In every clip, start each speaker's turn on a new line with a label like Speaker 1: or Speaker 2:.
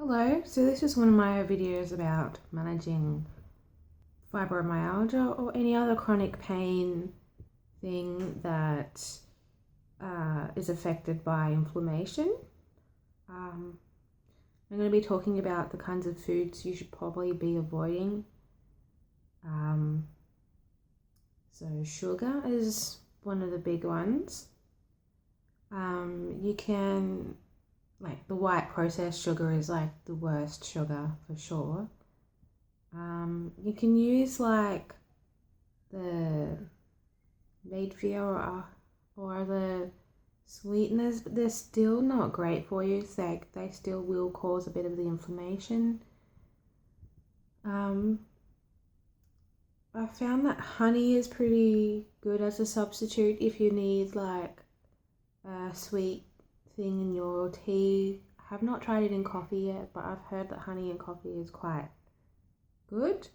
Speaker 1: Hello, so this is one of my videos about managing fibromyalgia or any other chronic pain thing that is affected by inflammation. I'm going to be talking about the kinds of foods you should probably be avoiding. So sugar is one of the big ones. You can, like, the white processed sugar is like the worst sugar for sure. You can use like the Stevia or the sweeteners, but they're still not great for you. So they still will cause a bit of the inflammation. I found that honey is pretty good as a substitute if you need like a sweet thing in your tea. I have not tried it in coffee yet, but I've heard that honey in coffee is quite good.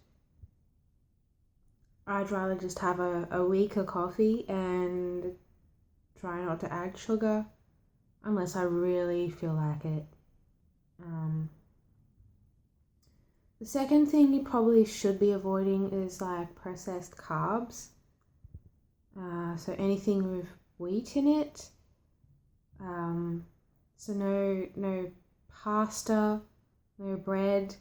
Speaker 1: I'd rather just have a weaker coffee and try not to add sugar unless I really feel like it. The second thing you probably should be avoiding is like processed carbs. So anything with wheat in it. So no pasta, no bread,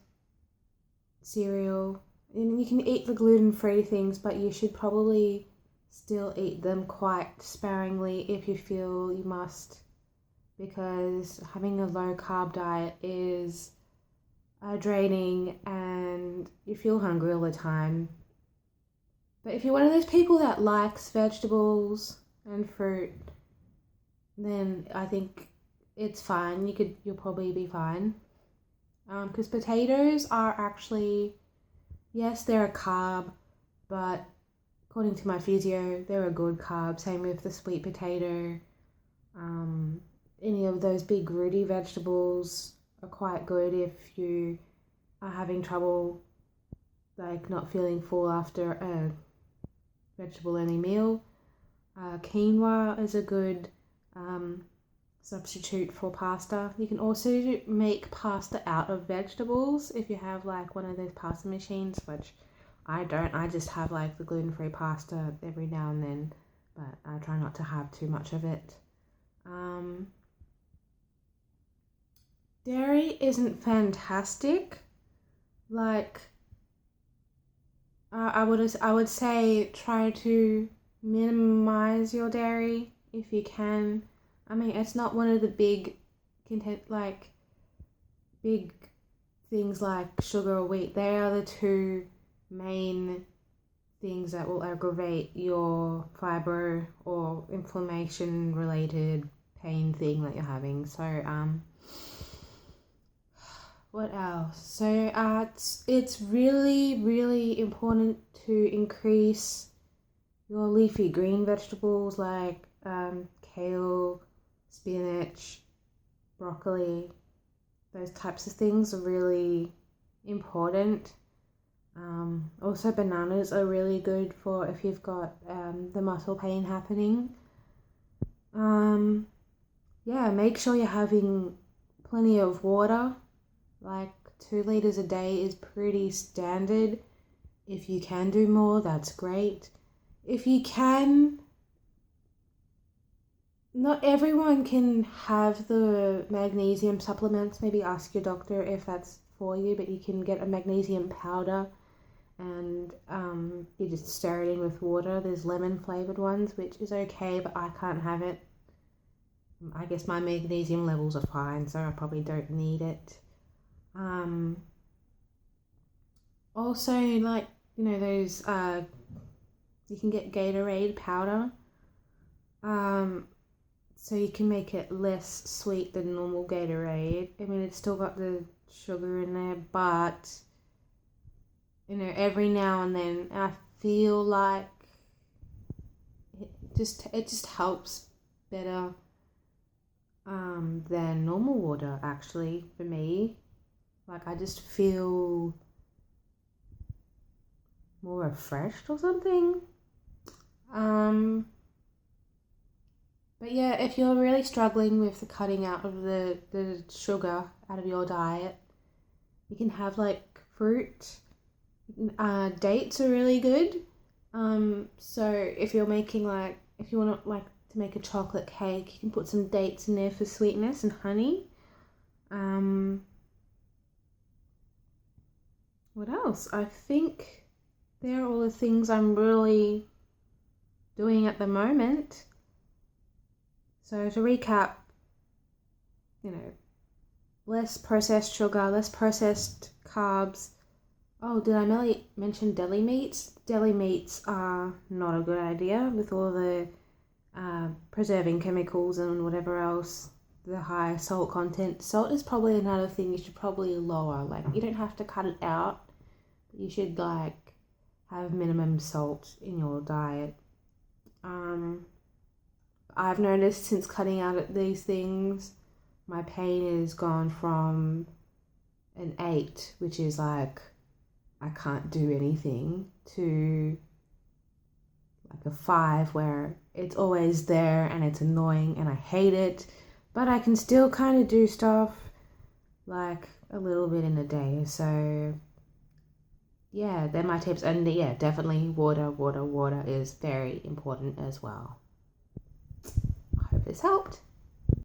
Speaker 1: cereal. And you can eat the gluten-free things, but you should probably still eat them quite sparingly if you feel you must, because having a low carb diet is draining and you feel hungry all the time. But if you're one of those people that likes vegetables and fruit, then I think it's fine. You'll probably be fine. Because potatoes are actually, yes, they're a carb, but according to my physio, they're a good carb. Same with the sweet potato. Any of those big rooty vegetables are quite good if you are having trouble, like not feeling full after a vegetable-only meal. Quinoa is a good substitute for pasta. You can also make pasta out of vegetables if you have like one of those pasta machines, which I don't. I just have like the gluten-free pasta every now and then, but I try not to have too much of it. Dairy isn't fantastic. Like, I would say try to minimize your dairy if you can. I mean, it's not one of the big big things like sugar or wheat. They are the two main things that will aggravate your fibro or inflammation related pain thing that you're having. So what else? So it's really important to increase your leafy green vegetables like kale, spinach, broccoli. Those types of things are really important. Also, bananas are really good for if you've got the muscle pain happening. Yeah, make sure you're having plenty of water. Like 2 liters a day is pretty standard. If you can do more, that's great. If you can, not everyone can have the magnesium supplements. Maybe ask your doctor if that's for you, but you can get a magnesium powder and you just stir it in with water. There's lemon flavored ones, which is okay, but I can't have it. I guess my magnesium levels are fine, so I probably don't need it. Also, like, those, you can get Gatorade powder. So you can make it less sweet than normal Gatorade. I mean, it's still got the sugar in there, but, every now and then I feel like it just helps better than normal water, actually, for me. Like, I just feel more refreshed or something. But yeah, if you're really struggling with the cutting out of the sugar out of your diet, You can have like fruit. Dates are really good. So if you're making if you want to make a chocolate cake, you can put some dates in there for sweetness and honey. What else? I think they're all the things I'm really doing at the moment. So to recap, less processed sugar, less processed carbs. Oh, did I mention deli meats? Deli meats are not a good idea with all the preserving chemicals and whatever else, the high salt content. Salt is probably another thing you should probably lower. Like, you don't have to cut it out, but you should have minimum salt in your diet. I've noticed since cutting out these things, my pain has gone from an 8, which is like I can't do anything, to like a 5 where it's always there and it's annoying and I hate it, but I can still kind of do stuff like a little bit in a day. So yeah, they're my tips. And yeah, definitely water is very important as well. I hope this helped.